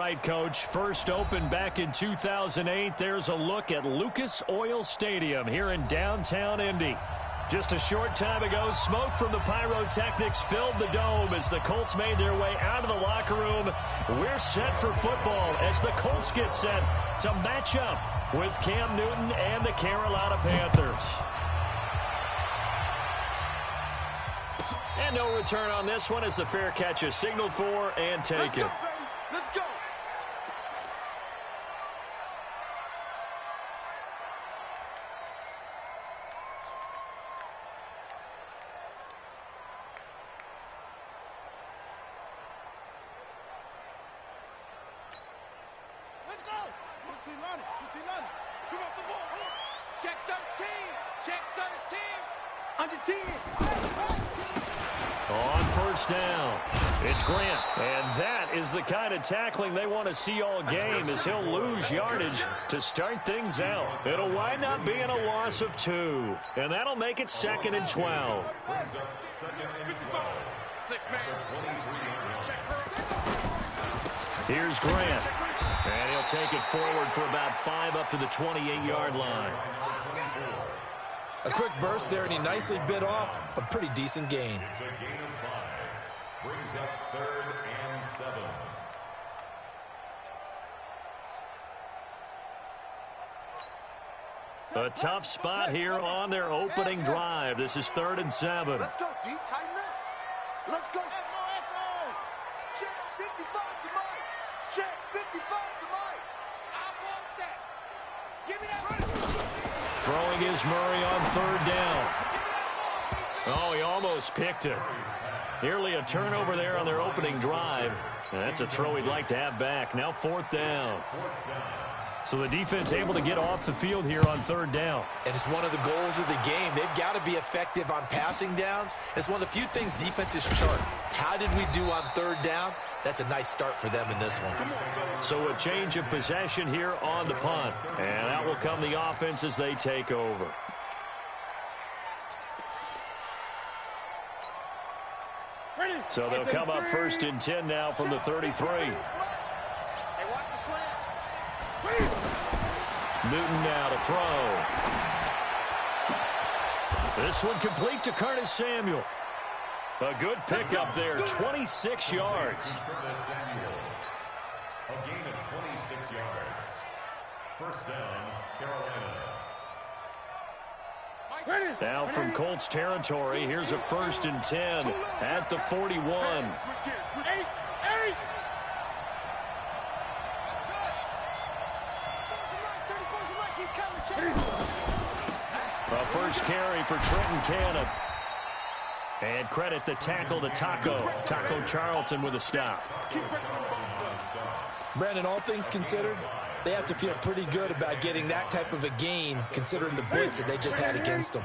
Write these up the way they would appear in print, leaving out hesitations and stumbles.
right, Coach. First opened back in 2008. There's a look at Lucas Oil Stadium here in downtown Indy. Just a short time ago, smoke from the pyrotechnics filled the dome as the Colts made their way out of the locker room. We're set for football as the Colts get set to match up with Cam Newton and the Carolina Panthers. And no return on this one as the fair catch is signaled for and taken. Let's go. Let's go. 15 line. Come off the ball. Check 13. Check 13. Under 10. On first down, it's Grant. And that is the kind of tackling they want to see all game as he'll lose yardage to start things out. It'll wind up being a loss of 2. And that'll make it 2nd and 12. 6-man. Here's Grant. And he'll take it forward for about 5 up to the 28-yard line. A quick burst there, and he nicely bit off a pretty decent gain. It's a gain of 5. Brings up 3rd and 7. A tough spot here on their opening drive. This is 3rd and 7. Let's go, D. Tighten up. Let's go. Check 55 to Mike. Check 55 to Mike. I want that. Give me that. Throwing is Murray on 3rd down. Oh, he almost picked it. Nearly a turnover there on their opening drive. And that's a throw he'd like to have back. Now 4th down. So the defense able to get off the field here on 3rd down. And it's one of the goals of the game. They've got to be effective on passing downs. It's one of the few things defenses chart. How did we do on 3rd down? That's a nice start for them in this one. So a change of possession here on the punt. And out will come the offense as they take over. So they'll come up 1st and 10 now from the 33. Hey, watch the slant. Newton now to throw. This one complete to Curtis Samuel. A good pickup there, 26 yards. Curtis Samuel. A gain of 26 yards. 1st down, Carolina. Now from Colts territory, here's a 1st and 10 at the 41. A first carry for Trenton Cannon. And credit the tackle to Taco Charlton with a stop. Brandon, all things considered, they have to feel pretty good about getting that type of a gain, considering the blitz that they just had against them.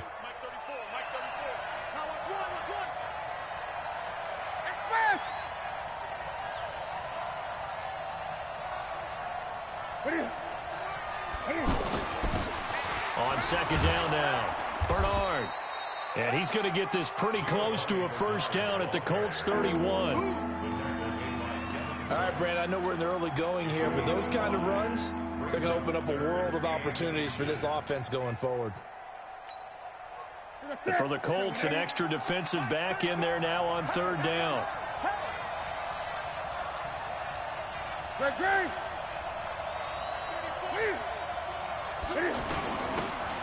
On 2nd down now, Bernard. And he's going to get this pretty close to a 1st down at the Colts 31. All right, Brand, I know we're in the early going here, but those kind of runs, they're going to open up a world of opportunities for this offense going forward. For the Colts, an extra defensive back in there now on 3rd down.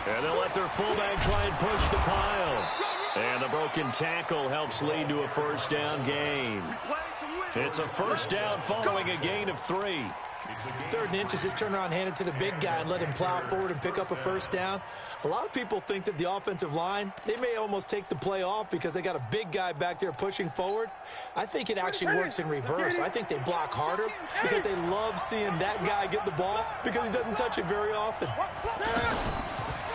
And they'll let their fullback try and push the pile. And the broken tackle helps lead to a 1st down gain. It's a 1st down following a gain of 3. 3rd and inches, just turn around, hand it to the big guy, and let him plow forward and pick up a 1st down. A lot of people think that the offensive line, they may almost take the play off because they got a big guy back there pushing forward. I think it actually works in reverse. I think they block harder because they love seeing that guy get the ball because he doesn't touch it very often.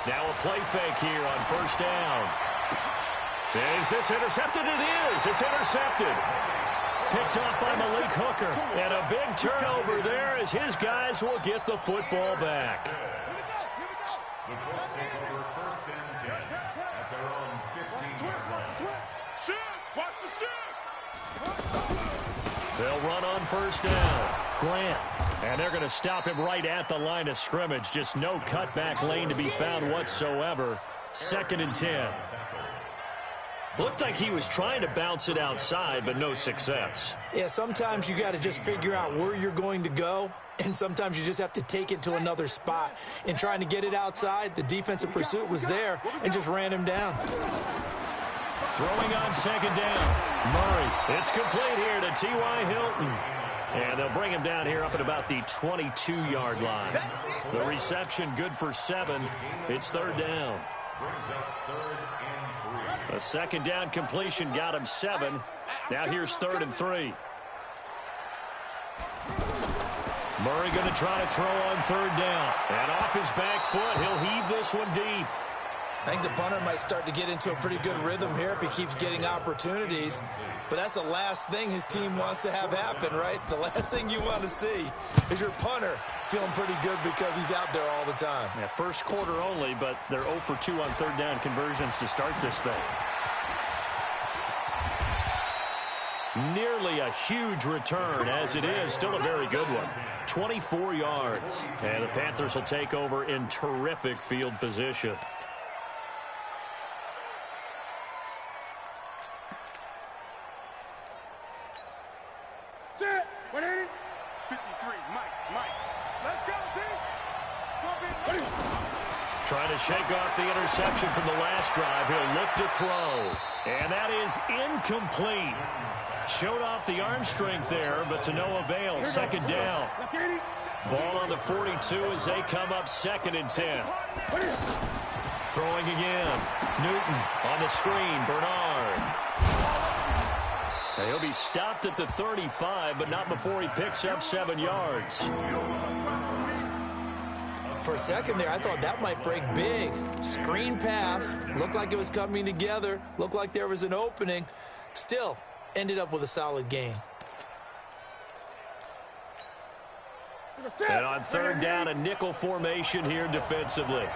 Now a play fake here on 1st down. Is this intercepted? It is. It's intercepted. Picked off by Malik Hooker. And a big turnover there as his guys will get the football back. The Colts take over 1st and 10 at their own 15-yard line. They'll run on 1st down. Grant And they're going to stop him right at the line of scrimmage. Just no cutback lane to be found whatsoever. 2nd and 10. Looked like he was trying to bounce it outside, but no success. Yeah, sometimes you got to just figure out where you're going to go, and sometimes you just have to take it to another spot. In trying to get it outside, the defensive pursuit was there and just ran him down. Throwing on 2nd down. Murray. It's complete here to T.Y. Hilton. And they'll bring him down here up at about the 22-yard line. The reception good for 7. It's 3rd down. A 2nd down completion got him 7. Now here's 3rd and 3. Murray going to try to throw on 3rd down. And off his back foot, he'll heave this one deep. I think the punter might start to get into a pretty good rhythm here if he keeps getting opportunities. But that's the last thing his team wants to have happen, right? The last thing you want to see is your punter feeling pretty good because he's out there all the time. Yeah, first quarter only, but they're 0 for 2 on 3rd down conversions to start this thing. Nearly a huge return, as it is. Still a very good one. 24 yards. And the Panthers will take over in terrific field position. Set. 180. 53. Mike. Let's go, team. Trying to shake off the interception from the last drive. He'll look to throw. And that is incomplete. Showed off the arm strength there, but to no avail. 2nd down. Ball on the 42 as they come up 2nd and 10. Throwing again. Newton on the screen. Bernard. He'll be stopped at the 35, but not before he picks up 7 yards. For a second there, I thought that might break big. Screen pass. Looked like it was coming together. Looked like there was an opening. Still, ended up with a solid gain. And on 3rd down, a nickel formation here defensively.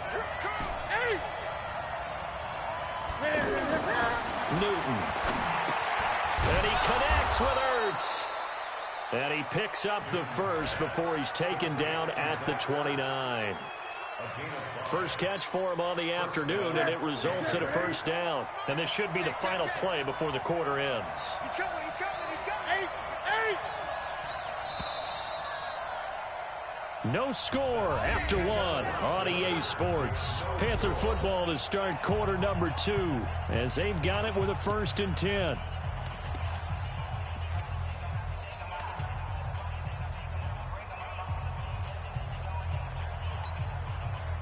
Newton. And he connects with Ertz. And he picks up the first before he's taken down at the 29. First catch for him on the afternoon, and it results in a 1st down. And this should be the final play before the quarter ends. He's coming. 8. No score after 1 on EA Sports. Panther football to start quarter number 2 as they've got it with a 1st and 10.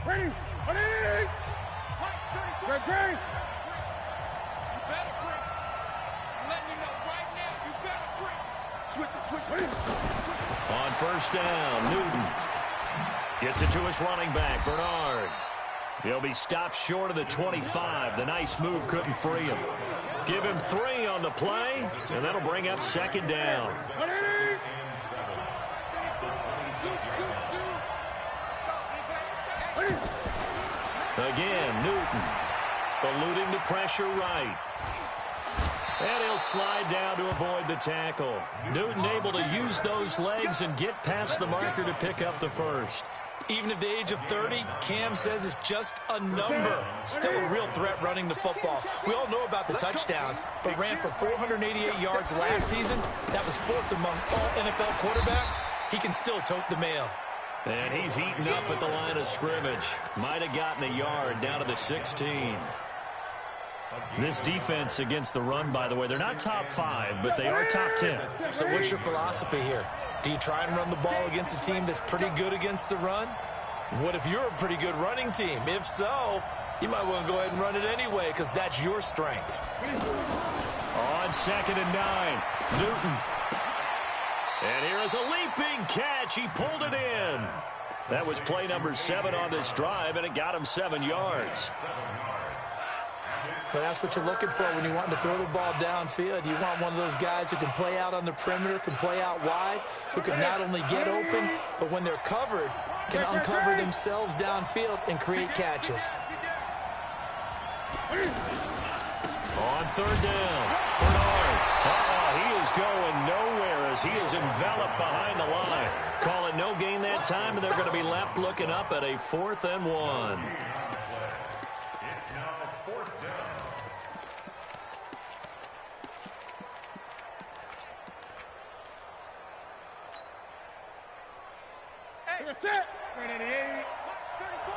Ready. Great. You better break. I'm letting you know right now, you better break. Switch it. On 1st down, Newton gets it to his running back, Bernard. He'll be stopped short of the 25. The nice move couldn't free him. Give him 3 on the play, and that'll bring up 2nd down. Again, Newton eluding the pressure right. And he'll slide down to avoid the tackle. Newton able to use those legs and get past the marker to pick up the first. Even at the age of 30, Cam says it's just a number. Still a real threat running the football. We all know about the touchdowns, but ran for 488 yards last season. That was 4th among all NFL quarterbacks. He can still tote the mail. And he's heating up at the line of scrimmage. Might have gotten a yard down to the 16. This defense against the run, by the way, they're not top 5, but they are top 10. So what's your philosophy here? Do you try and run the ball against a team that's pretty good against the run? What if you're a pretty good running team? If so, you might want to go ahead and run it anyway because that's your strength. On 2nd and 9, Newton. And here is a leaping catch. He pulled it in. That was play number 7 on this drive, and it got him 7 yards. But that's what you're looking for when you want to throw the ball downfield. You want one of those guys who can play out on the perimeter, can play out wide, who can not only get open, but when they're covered, can uncover themselves downfield and create catches. On 3rd down, Bernard. He is going nowhere. A as he is enveloped behind the line. Call it no gain that time, and they're going to be left looking up at a 4th and 1. It's now 4th down. Hey, that's it. 388. 34.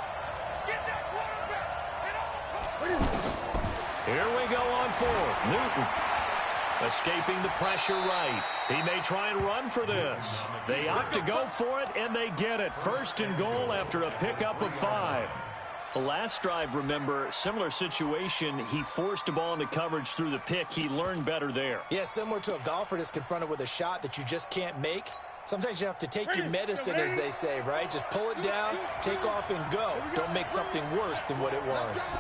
Get that quarterback. Here we go on 4th. Newton escaping the pressure right. He may try and run for this. They opt to go for it, and they get it. 1st and goal after a pickup of 5. The last drive, remember, similar situation. He forced a ball into coverage through the pick. He learned better there. Yeah, similar to a golfer that's confronted with a shot that you just can't make. Sometimes you have to take your medicine, as they say, right? Just pull it down, take off, and go. Don't make something worse than what it was.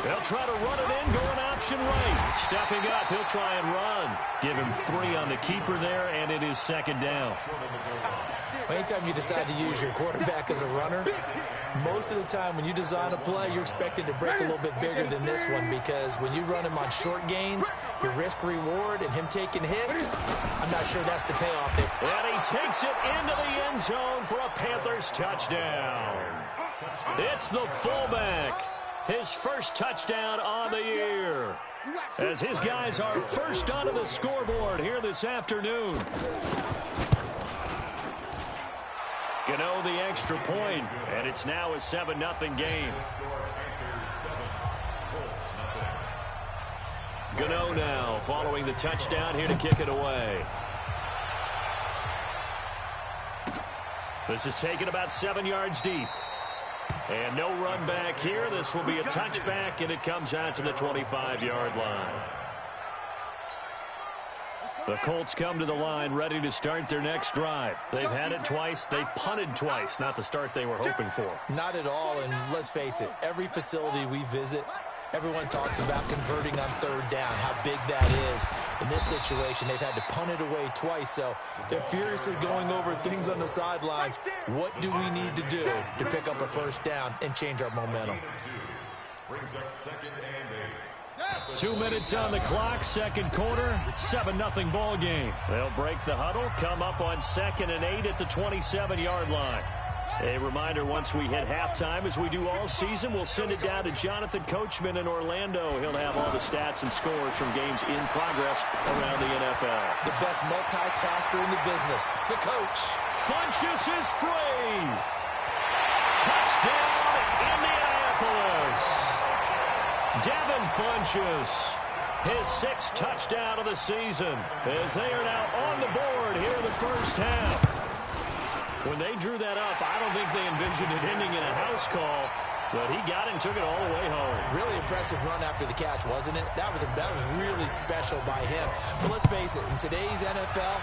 They'll try to run it in, going option right. Stepping up, he'll try and run. Give him 3 on the keeper there, and it is 2nd down. Anytime you decide to use your quarterback as a runner, most of the time when you design a play, you're expected to break a little bit bigger than this one, because when you run him on short gains, your risk-reward and him taking hits, I'm not sure that's the payoff there. And he takes it into the end zone for a Panthers touchdown. It's the fullback. His first touchdown on the year, as his guys are first onto the scoreboard here this afternoon. Gano the extra point, and it's now a 7-0 game. Gano now following the touchdown here to kick it away. This is taken about 7 yards deep. And no run back here. This will be a touchback, and it comes out to the 25-yard line. The Colts come to the line ready to start their next drive. They've had it twice. They've punted twice. Not the start they were hoping for. Not at all, and let's face it, every facility we visit, everyone talks about converting on 3rd down, how big that is. In this situation, they've had to punt it away twice, so they're furiously going over things on the sidelines. What do we need to do to pick up a 1st down and change our momentum? Brings up 2nd and 8. 2 minutes on the clock, 2nd quarter, 7-0 ball game. They'll break the huddle, come up on 2nd and 8 at the 27-yard line. A reminder, once we hit halftime, as we do all season, we'll send it down to Jonathan Coachman in Orlando. He'll have all the stats and scores from games in progress around the NFL. The best multitasker in the business, the coach. Funchess is free. Touchdown, Indianapolis. Devin Funchess, his 6th touchdown of the season, as they are now on the board here in the first half. When they drew that up, I don't think they envisioned it ending in a house call, but he got it and took it all the way home. Really impressive run after the catch, wasn't it? That was really special by him. But let's face it, in today's NFL,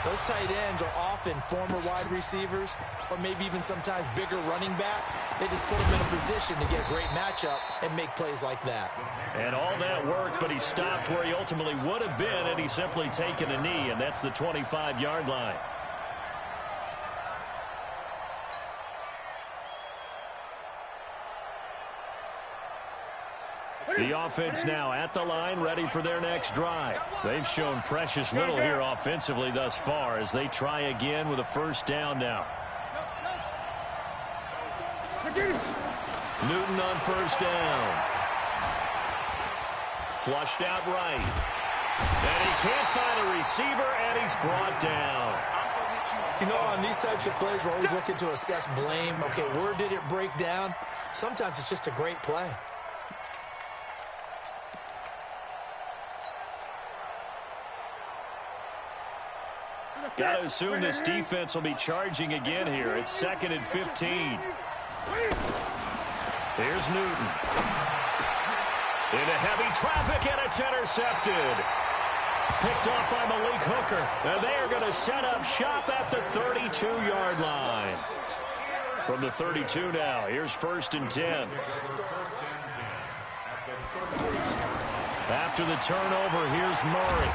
those tight ends are often former wide receivers or maybe even sometimes bigger running backs. They just put them in a position to get a great matchup and make plays like that. And all that work, but he stopped where he ultimately would have been, and he's simply taken a knee, and that's the 25-yard line. The offense now at the line, ready for their next drive. They've shown precious little here offensively thus far as they try again with a 1st down now. Newton on 1st down. Flushed out right. And he can't find a receiver, and he's brought down. You know, on these types of plays, we're always looking to assess blame. Okay, where did it break down? Sometimes it's just a great play. Got to assume this defense will be charging again here. It's 2nd and 15. Here's Newton. Into heavy traffic, and it's intercepted. Picked off by Malik Hooker. And they are going to set up shop at the 32-yard line. From the 32 now, here's 1st and 10. After the turnover, here's Murray.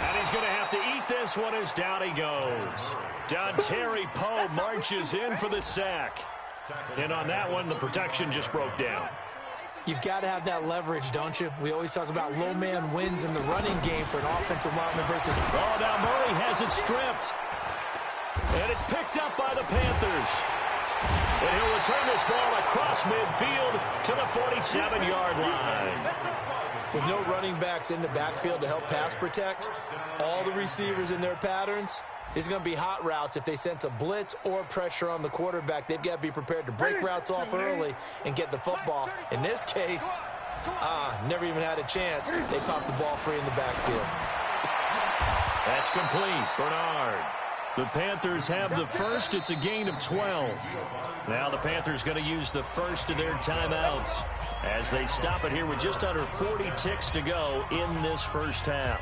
And he's going to have to eat this one as down he goes. Dontari Poe marches in for the sack. And on that one, the protection just broke down. You've got to have that leverage, don't you? We always talk about low man wins in the running game for an offensive lineman versus... Oh, now Murray has it stripped. And it's picked up by the Panthers. And he'll return this ball across midfield to the 47-yard line. With no running backs in the backfield to help pass protect, all the receivers in their patterns, it's going to be hot routes. If they sense a blitz or pressure on the quarterback, they've got to be prepared to break routes off early and get the football. In this case, never even had a chance. They popped the ball free in the backfield. That's complete. Bernard. The Panthers have the first. It's a gain of 12. Now the Panthers going to use the first of their timeouts as they stop it here with just under 40 ticks to go in this first half.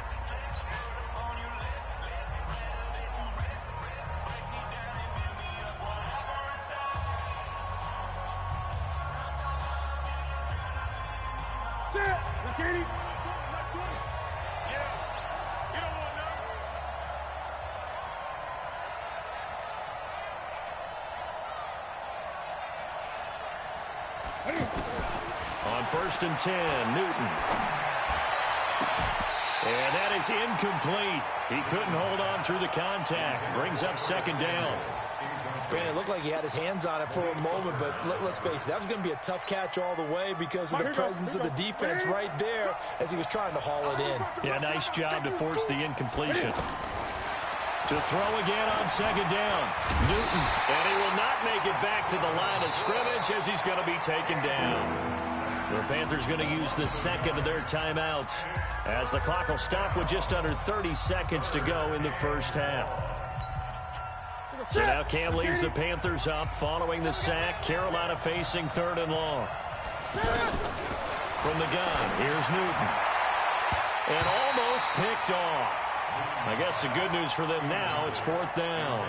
On 1st and 10, Newton. And that is incomplete. He couldn't hold on through the contact. Brings up 2nd down. Brandon, it looked like he had his hands on it for a moment, but let's face it, that was going to be a tough catch all the way because of the presence of the defense right there as he was trying to haul it in. Yeah, nice job to force the incompletion. To throw again on 2nd down. Newton. And he will not make it back to the line of scrimmage as he's going to be taken down. The Panthers going to use the second of their timeouts as the clock will stop with just under 30 seconds to go in the first half. So now Cam leads the Panthers up following the sack. Carolina facing 3rd and long. From the gun, here's Newton. And almost picked off. I guess the good news for them now, it's 4th down.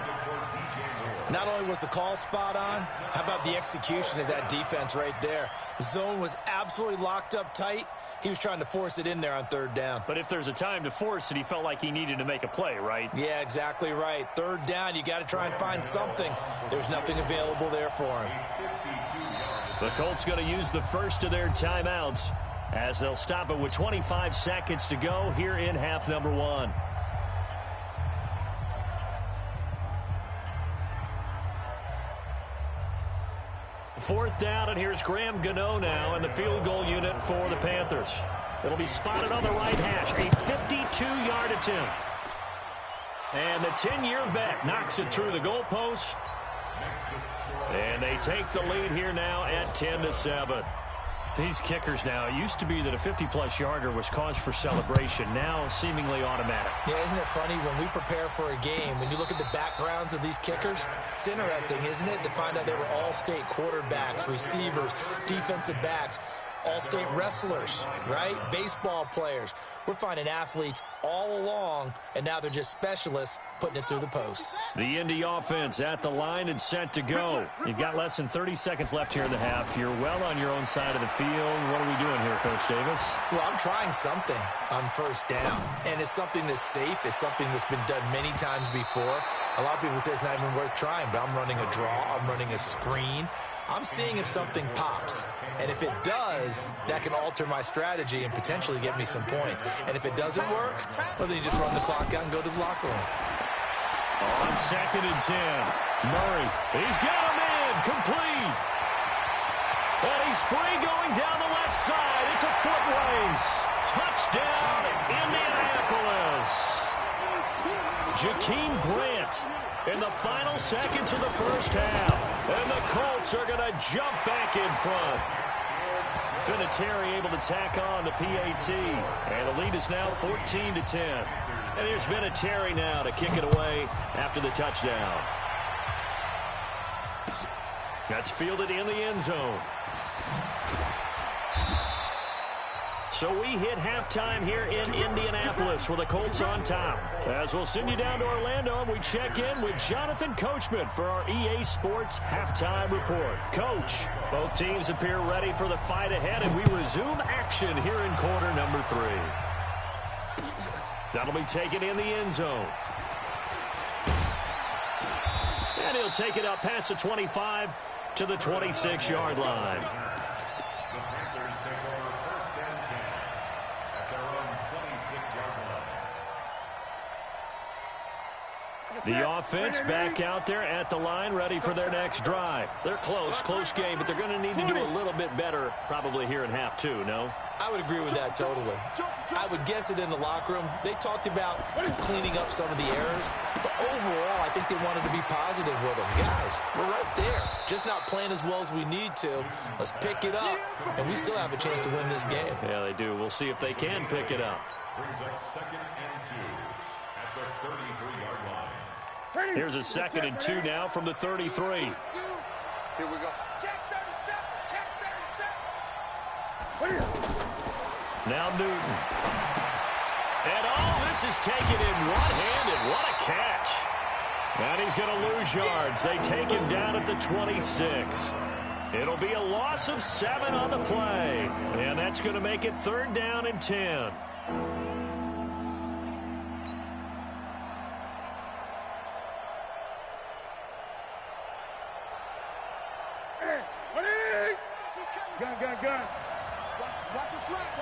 Not only was the call spot on, how about the execution of that defense right there? The zone was absolutely locked up tight. He was trying to force it in there on 3rd down. But if there's a time to force it, he felt like he needed to make a play, right? Yeah, exactly right. 3rd down, you got to try and find something. There's nothing available there for him. The Colts going to use the first of their timeouts as they'll stop it with 25 seconds to go here in half number 1. Fourth down, and here's Graham Gano now in the field goal unit for the Panthers. It'll be spotted on the right hash. A 52-yard attempt. And the 10-year vet knocks it through the goalpost. And they take the lead here now at 10-7. These kickers now, it used to be that a 50-plus yarder was cause for celebration. Now seemingly automatic. Yeah, isn't it funny when we prepare for a game, when you look at the backgrounds of these kickers, it's interesting, isn't it, to find out they were all-state quarterbacks, receivers, defensive backs, all-state wrestlers, right? Baseball players. We're finding athletes all along, and now they're just specialists putting it through the posts. The Indy offense at the line and set to go. You've got less than 30 seconds left here in the half. You're well on your own side of the field. What are we doing here, Coach Davis? Well, I'm trying something on 1st down, and it's something that's safe. It's something that's been done many times before. A lot of people say it's not even worth trying, but I'm running a draw. I'm running a screen. I'm seeing if something pops. And if it does, that can alter my strategy and potentially get me some points. And if it doesn't work, well, then you just run the clock out and go to the locker room. On 2nd and 10, Murray. He's got him in, complete. And he's free going down the left side. It's a foot race. Touchdown, Indianapolis. Jakeem Grant in the final seconds of the first half. And the Colts are going to jump back in front. Vinatieri able to tack on the PAT. And the lead is now 14-10. And here's Vinatieri now to kick it away after the touchdown. That's fielded in the end zone. So we hit halftime here in Indianapolis with the Colts on top. As we'll send you down to Orlando, and we check in with Jonathan Coachman for our EA Sports Halftime Report. Coach, both teams appear ready for the fight ahead, and we resume action here in quarter number 3. That'll be taken in the end zone. And he'll take it up past the 25 to the 26-yard line. The offense back out there at the line, ready for their next drive. They're close game, but they're going to need to do a little bit better probably here in half two, no? I would agree with that totally. I would guess it in the locker room. They talked about cleaning up some of the errors, but overall, I think they wanted to be positive with them. Guys, we're right there, just not playing as well as we need to. Let's pick it up, and we still have a chance to win this game. Yeah, they do. We'll see if they can pick it up. Brings up 2nd and 2 at the 33-yard line. Here's a 2nd and 2 now from the 33. Here we go. Check 37. Now Newton. And this is taken in one-handed. What a catch. And he's going to lose yards. They take him down at the 26. It'll be a loss of 7 on the play. And that's going to make it 3rd down and 10. Gun. Watch your slap.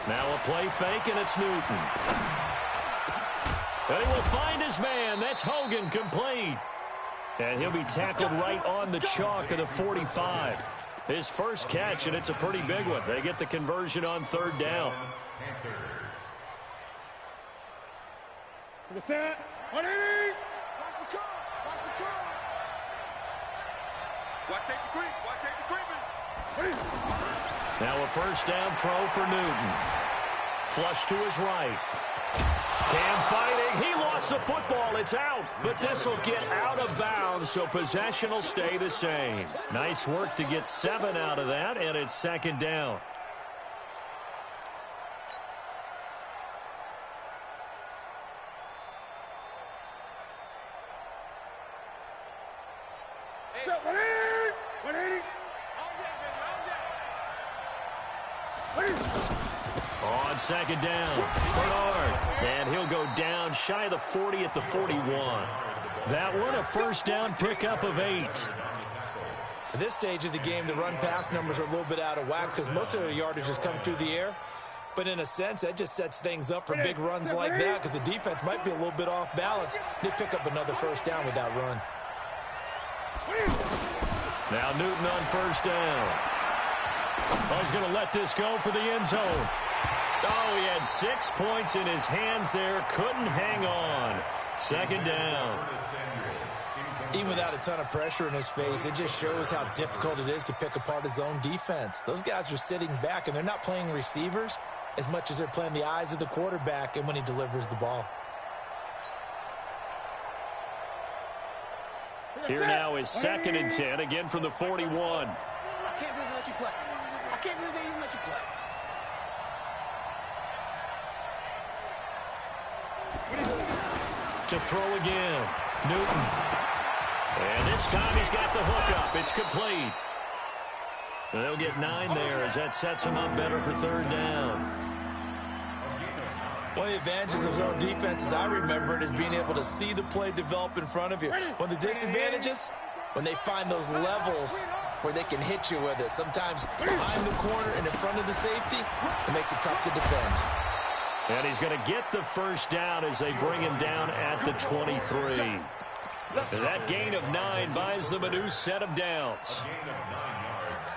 Now a play fake, and it's Newton. And he will find his man. That's Hogan, complete. And he'll be tackled right on the chalk of the 45. His first catch, and it's a pretty big one. They get the conversion on 3rd down. Watch the car. Watch safety creep. Now a 1st down throw for Newton. Flush to his right. Cam fighting. He lost the football. It's out. But this will get out of bounds, so possession will stay the same. Nice work to get 7 out of that, and it's 2nd down. On 2nd down, Bernard. And he'll go down shy of the 40 at the 41. That one, a 1st down pickup of 8. At this stage of the game, the run-pass numbers are a little bit out of whack because most of their yardage has come through the air. But in a sense, that just sets things up for big runs like that because the defense might be a little bit off balance. They pick up another 1st down with that run. Now Newton on 1st down. Oh, he's going to let this go for the end zone. Oh, he had 6 points in his hands there. Couldn't hang on. 2nd down. Even without a ton of pressure in his face, it just shows how difficult it is to pick apart his own defense. Those guys are sitting back, and they're not playing receivers as much as they're playing the eyes of the quarterback and when he delivers the ball. Here now is 2nd and 10, again from the 41. I can't believe they let you play. I can't believe they even let you play. To throw again, Newton. And this time he's got the hook up. It's complete. They'll get 9 there as that sets him up better for 3rd down. One of the advantages of zone defense, as I remember it, is being able to see the play develop in front of you. One of the disadvantages, when they find those levels where they can hit you with it. Sometimes behind the corner and in front of the safety, it makes it tough to defend. And he's going to get the 1st down as they bring him down at the 23. That gain of 9 buys them a new set of downs. A gain of 9 yards.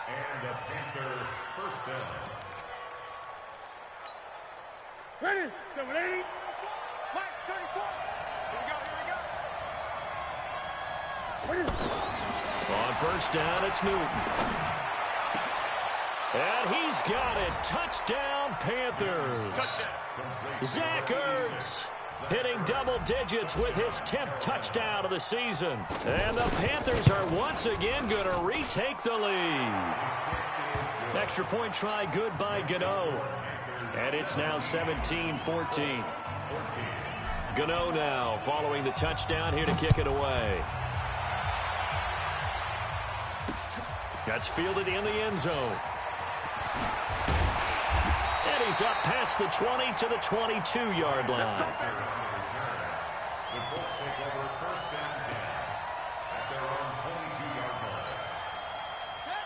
And a Panther 1st down. Ready? 780. Mike, 34. Here we go. On 1st down, it's Newton. And he's got it. Touchdown, Panthers. Touchdown. Zach Ertz hitting double digits with his 10th touchdown of the season. And the Panthers are once again going to retake the lead. Extra point try good by Gano. And it's now 17-14. Gano now following the touchdown here to kick it away. That's fielded in the end zone. And he's up past the 20 to the 22-yard line. The Colts take over 1st and 10 at their own 22-yard line.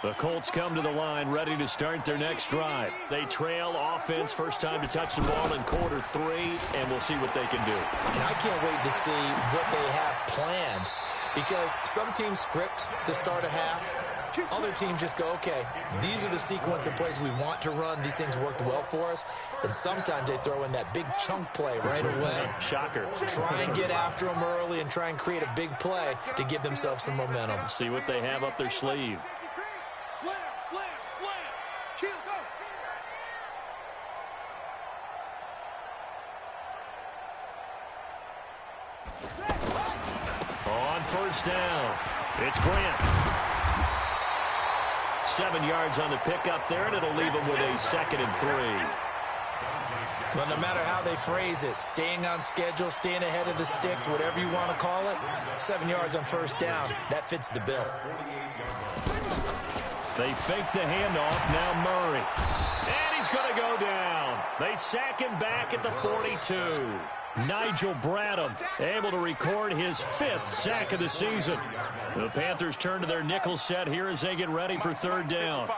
The Colts come to the line ready to start their next drive. They trail offense, first time to touch the ball in quarter 3, and we'll see what they can do. And I can't wait to see what they have planned, because some teams script to start a half. Other teams just go, okay, these are the sequence of plays we want to run. These things worked well for us. And sometimes they throw in that big chunk play right away. Shocker. Try and get after them early and try and create a big play to give themselves some momentum. See what they have up their sleeve. Slam, slam, slam. Kill, go. On first down, it's Grant. 7 yards on the pickup there, and it'll leave him with a 2nd and 3. But no matter how they phrase it, staying on schedule, staying ahead of the sticks, whatever you want to call it, 7 yards on first down, that fits the bill. They fake the handoff, now Murray. And he's going to go down. They sack him back at the 42. Nigel Bradham able to record his 5th sack of the season. The Panthers turn to their nickel set here as they get ready for 3rd down.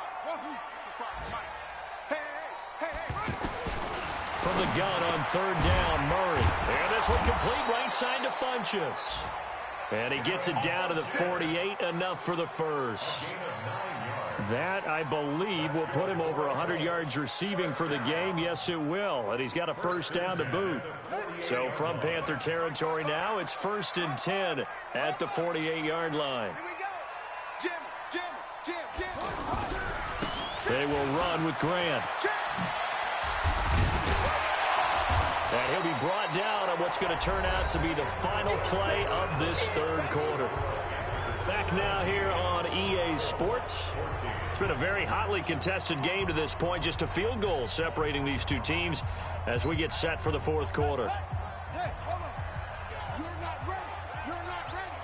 From the gun on 3rd down, Murray. And this one complete right side to Funchess. And he gets it down to the 48, enough for the first. That, I believe, will put him over 100 yards receiving for the game. Yes, it will. And he's got a first down to boot. So from Panther territory now, it's 1st and 10 at the 48-yard line. They will run with Grant. And he'll be brought down on what's going to turn out to be the final play of this 3rd quarter. Back now here on EA Sports. It's been a very hotly contested game to this point. Just a field goal separating these two teams as we get set for the 4th quarter. Hey, hold on. You're not ready. You're not ready.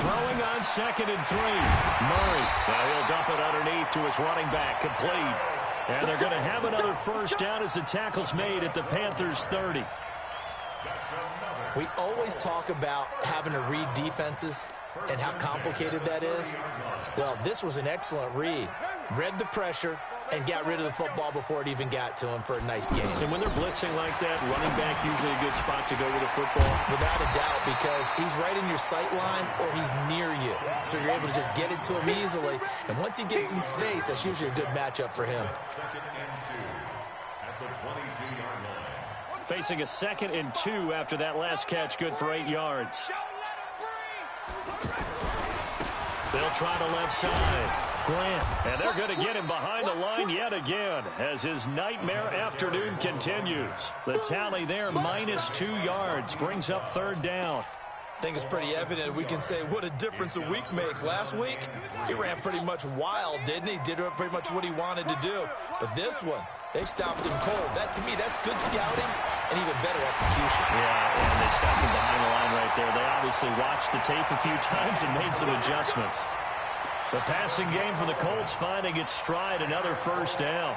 Throwing on 2nd and 3. Murray. Now he'll dump it underneath to his running back. Complete. And they're going to have another first down as the tackle's made at the Panthers' 30. We always talk about having to read defenses and how complicated that is. Well, this was an excellent read. Read the pressure and got rid of the football before it even got to him for a nice game. And when they're blitzing like that, running back usually a good spot to go with the football. Without a doubt, because he's right in your sight line or he's near you. So you're able to just get it to him easily. And once he gets in space, that's usually a good matchup for him. 2nd and 2 at the 22-yard line. Facing a 2nd and 2 after that last catch, good for 8 yards. They'll try the left side. Grant, and they're going to get him behind the line yet again as his nightmare afternoon continues. The tally there, -2 yards, brings up 3rd down. I think it's pretty evident we can say what a difference a week makes. Last week, he ran pretty much wild, didn't he? Did pretty much what he wanted to do. But this one, they stopped him cold. That, to me, that's good scouting and even better execution. Yeah, and they stopped him behind the line right there. They obviously watched the tape a few times and made some adjustments. The passing game for the Colts finding its stride, another first down.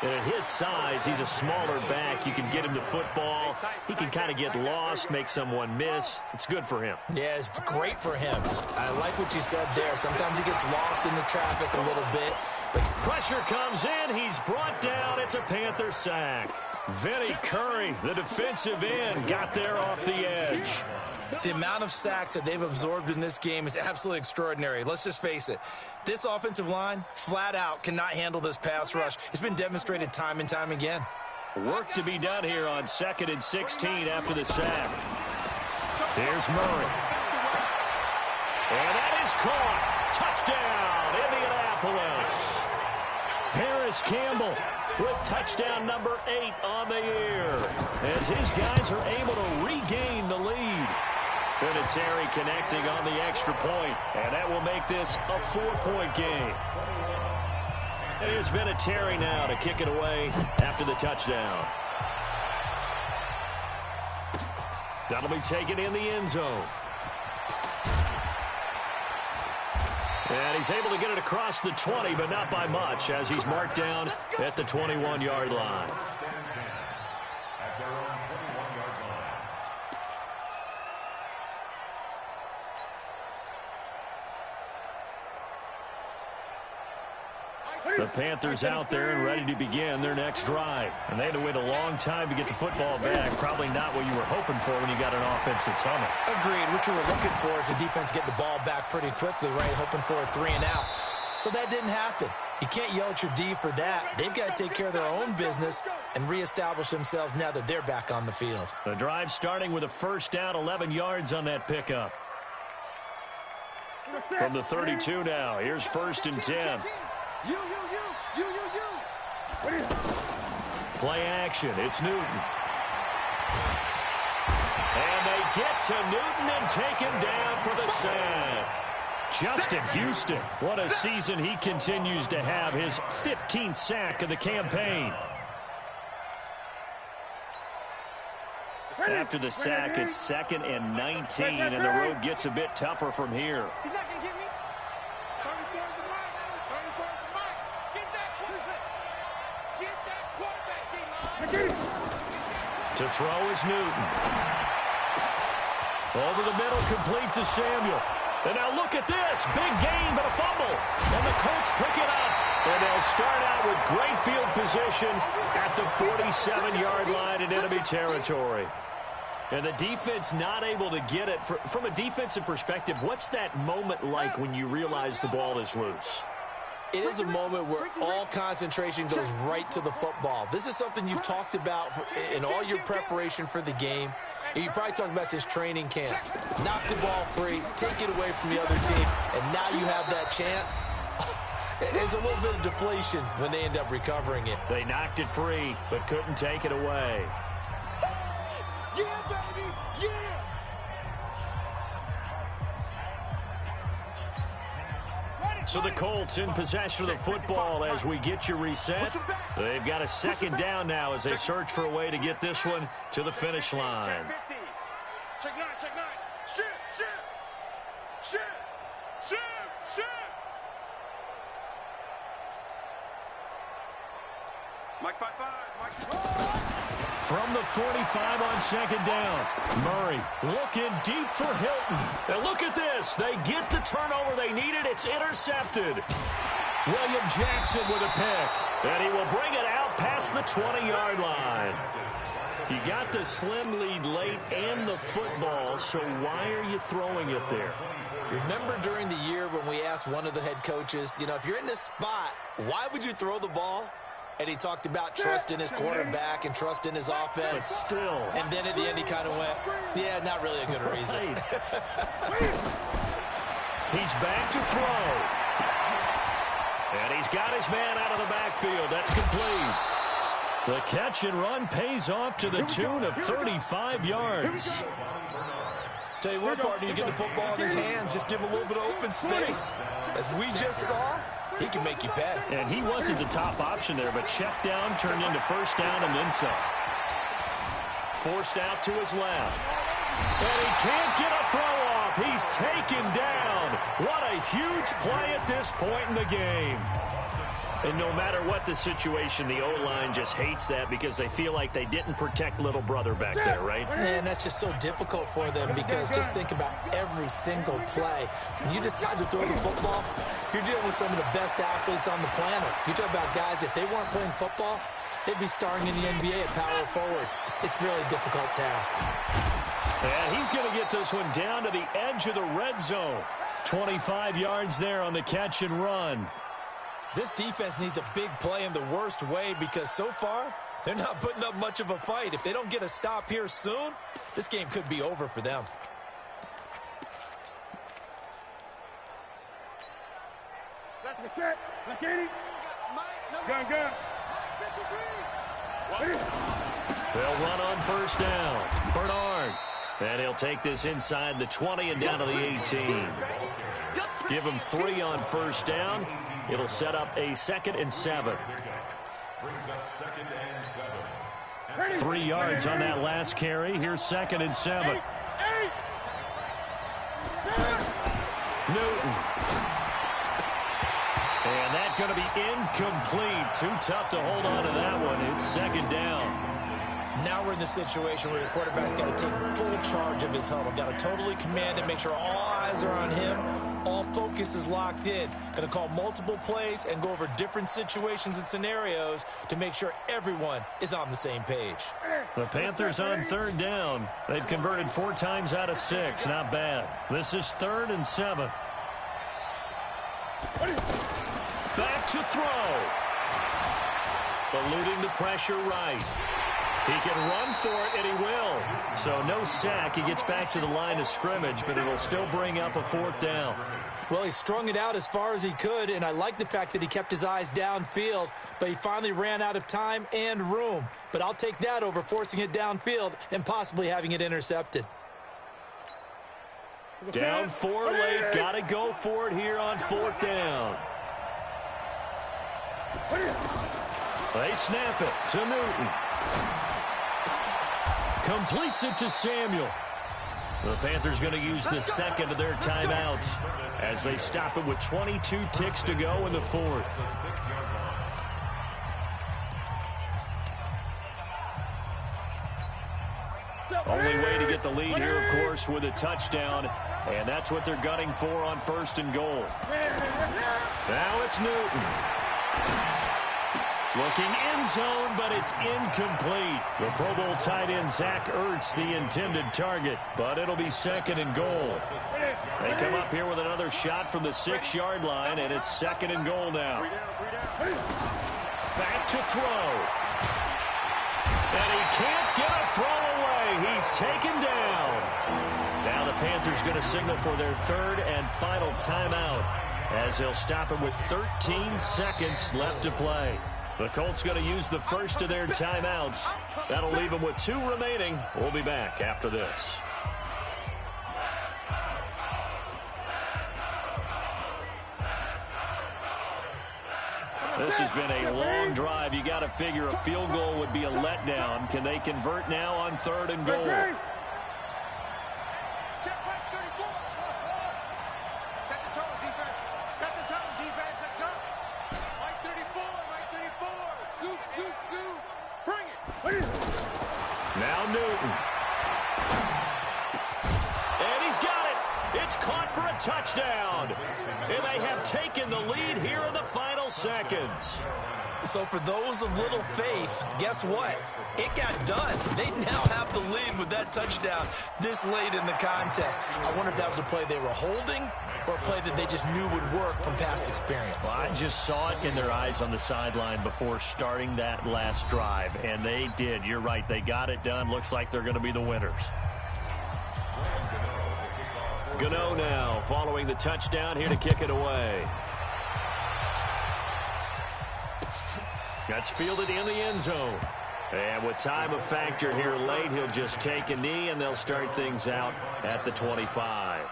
And at his size, he's a smaller back. You can get him the football. He can kind of get lost, make someone miss. It's good for him. Yeah, it's great for him. I like what you said there. Sometimes he gets lost in the traffic a little bit. But pressure comes in. He's brought down. It's a Panther sack. Vinny Curry, the defensive end, got there off the edge. The amount of sacks that they've absorbed in this game is absolutely extraordinary. Let's just face it. This offensive line, flat out, cannot handle this pass rush. It's been demonstrated time and time again. Work to be done here on 2nd and 16 after the sack. Here's Murray. And that is caught. Touchdown, Indianapolis. Harris Campbell with touchdown number 8 on the year as his guys are able to regain the lead. Vinatieri connecting on the extra point, and that will make this a 4-point game. And here's Vinatieri now to kick it away after the touchdown. That'll be taken in the end zone. And he's able to get it across the 20, but not by much, as he's marked down at the 21-yard line. At their own 21-yard line. The Panthers out there and ready to begin their next drive. And they had to wait a long time to get the football back. Probably not what you were hoping for when you got an offense that's humming. Agreed. What you were looking for is the defense getting the ball back pretty quickly, right? Hoping for a 3 and out. So that didn't happen. You can't yell at your D for that. They've got to take care of their own business and reestablish themselves now that they're back on the field. The drive starting with a first down, 11 yards on that pickup. From the 32 now, here's 1st and 10. Play action, it's Newton. And they get to Newton and take him down for the sack. Justin Houston, what a season he continues to have, his 15th sack of the campaign. After the sack, it's 2nd and 19, and the road gets a bit tougher from here. He's not going to get me. 34 is the mark. 34 is the mark. Get that quarterback, D-line. To throw is Newton. Over the middle, complete to Samuel. And now look at this. Big gain, but a fumble. And the Colts pick it up. And they'll start out with great field position at the 47-yard line in enemy territory. And the defense not able to get it. From a defensive perspective, what's that moment like when you realize the ball is loose? It is a moment where all concentration goes right to the football. This is something you've talked about in all your preparation for the game. You probably talked about since training camp. Knock the ball free, take it away from the other team, and now you have that chance. There's a little bit of deflation when they end up recovering it. They knocked it free, but couldn't take it away. Yeah, baby, yeah. So the Colts in possession of the football as we get you reset. They've got a 2nd down now as they search for a way to get this one to the finish line. Check 9, check 9. Shoot, shoot. Shoot, shoot, shoot. Mike 5-5, Mike. From the 45 on 2nd down. Murray looking deep for Hilton. And look at this. They get the turnover they needed. It's intercepted. William Jackson with a pick. And he will bring it out past the 20-yard line. You got the slim lead late and the football, so why are you throwing it there? Remember during the year when we asked one of the head coaches, if you're in this spot, why would you throw the ball? And he talked about trust in his quarterback and trust in his offense. But still. And then at the end he kind of went, yeah, not really a good reason. He's back to throw. And he's got his man out of the backfield. That's complete. The catch and run pays off to the tune of 35 yards. Tell you what, partner, you get the football in his hands, just give him a little bit of open space. As we just saw, he can make you pay. And he wasn't the top option there, but check down turned into 1st down and then some. Forced out to his left. And he can't get a throw off. He's taken down. What a huge play at this point in the game. And no matter what the situation, the O-line just hates that because they feel like they didn't protect little brother back there, right? And that's just so difficult for them because just think about every single play. When you decide to throw the football, you're dealing with some of the best athletes on the planet. You talk about guys, if they weren't playing football, they'd be starring in the NBA at power forward. It's really a difficult task. And he's going to get this one down to the edge of the red zone. 25 yards there on the catch and run. This defense needs a big play in the worst way because so far, they're not putting up much of a fight. If they don't get a stop here soon, this game could be over for them. That's the cat. Like 80. Gun. They'll run on 1st down. Bernard. And he'll take this inside the 20 and down to the 18. Give him 3 on 1st down. It'll set up a 2nd and 7. 3 yards on that last carry. Here's 2nd and 7. Newton. And that's going to be incomplete. Too tough to hold on to that one. It's 2nd down. now we're in the situation where the quarterback's got to take full charge of his huddle. Got to totally command it, make sure all eyes are on him. All focus is locked in. Going to call multiple plays and go over different situations and scenarios to make sure everyone is on the same page. The Panthers on third down. They've converted 4 times out of 6. Not bad. This is 3rd and 7. Back to throw. Eluding the pressure right. He can run for it, and he will. So no sack. He gets back to the line of scrimmage, but it'll still bring up a 4th down. Well, he strung it out as far as he could, and I like the fact that he kept his eyes downfield, but he finally ran out of time and room. But I'll take that over forcing it downfield and possibly having it intercepted. Down 4 late. Got to go for it here on 4th down. They snap it to Newton. Completes it to Samuel. The Panthers going to use the second of their timeouts as they stop it with 22 ticks to go in the 4th. Only way to get the lead here, of course, with a touchdown, and that's what they're gunning for on 1st and goal. Now it's Newton. Looking end zone, but it's incomplete. The Pro Bowl tight end Zach Ertz, the intended target, but it'll be 2nd and goal. They come up here with another shot from the 6-yard line, and it's 2nd and goal now. Back to throw. And he can't get a throw away. He's taken down. Now the Panthers going to signal for their 3rd and final timeout as they'll stop it with 13 seconds left to play. The Colts going to use the first of their timeouts. That'll leave them with 2 remaining. We'll be back after this. This has been a long drive. You got to figure a field goal would be a letdown. Can they convert now on 3rd and goal? Set the tone, defense. Set the tone, defense. Let's go. Right 34, right 34. Scoop, scoop, scoop. Bring it. Now Newton. And he's got it. It's caught for a touchdown. And they have taken the lead here in the final seconds. So for those of little faith, guess what? It got done. They now have the lead with that touchdown this late in the contest. I wonder if that was a play they were holding or a play that they just knew would work from past experience. Well, I just saw it in their eyes on the sideline before starting that last drive, and they did. You're right. They got it done. Looks like they're going to be the winners. Gano now following the touchdown here to kick it away. That's fielded in the end zone. And with time a factor here late, he'll just take a knee, and they'll start things out at the 25.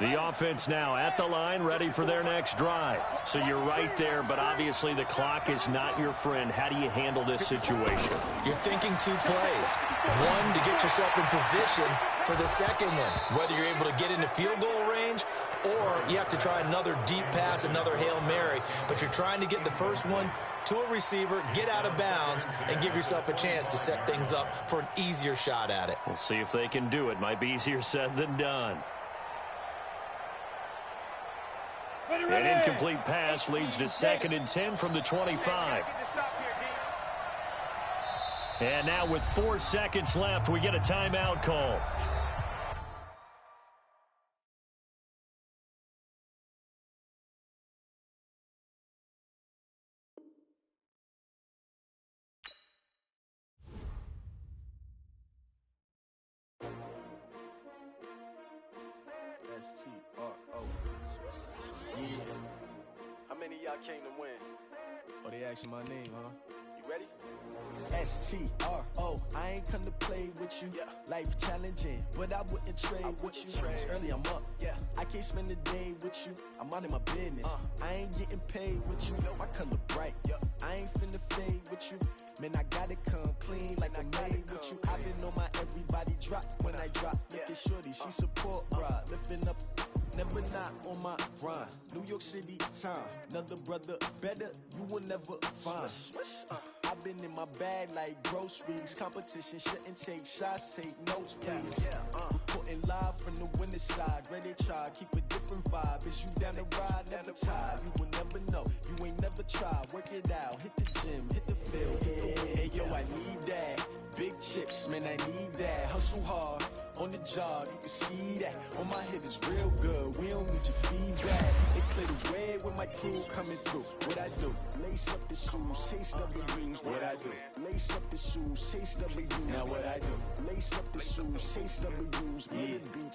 The offense now at the line, ready for their next drive. So you're right there, but obviously the clock is not your friend. How do you handle this situation? You're thinking 2 plays. One, to get yourself in position for the second one, whether you're able to get into field goal range or you have to try another deep pass, another Hail Mary. But you're trying to get the first one to a receiver, get out of bounds, and give yourself a chance to set things up for an easier shot at it. We'll see if they can do it. Might be easier said than done. An incomplete pass leads to 2nd and 10 from the 25. And now with 4 seconds left, we get a timeout call. How many of y'all came to win? Oh, they asking my name, huh? You ready? S-T-R-O, I ain't come to play with you. Yeah. Life challenging, but I wouldn't trade with you. It's early, I'm up. Yeah. I can't spend the day with you. I'm minding my business. I ain't getting paid with you. My color bright. Yeah. I ain't finna fade with you. Man, I gotta come clean like I'm made with you. I've been on my everybody drop when I drop. Look at shorty, she support, bruh. Lifting up never not on my grind. New York City time, another brother better, you will never find. I've been in my bag like groceries. Competition shouldn't take shots, take notes, please. Reporting live from the winning side. Ready to try, keep a different vibe. Is you down the ride, never tired. You will never know, you ain't never tried. Work it out, hit the gym, hit the field. Hey yo, I need that. Big chips, man, I need that. Hustle hard, on the job, you can see that. On my head is real good, we don't need your feedback. They play the way when my crew coming through. What I do? Lace up the shoes, chase W's. What I do? Lace up the shoes, chase W's. Now what I do? Lace up the shoes, chase W's. Yeah.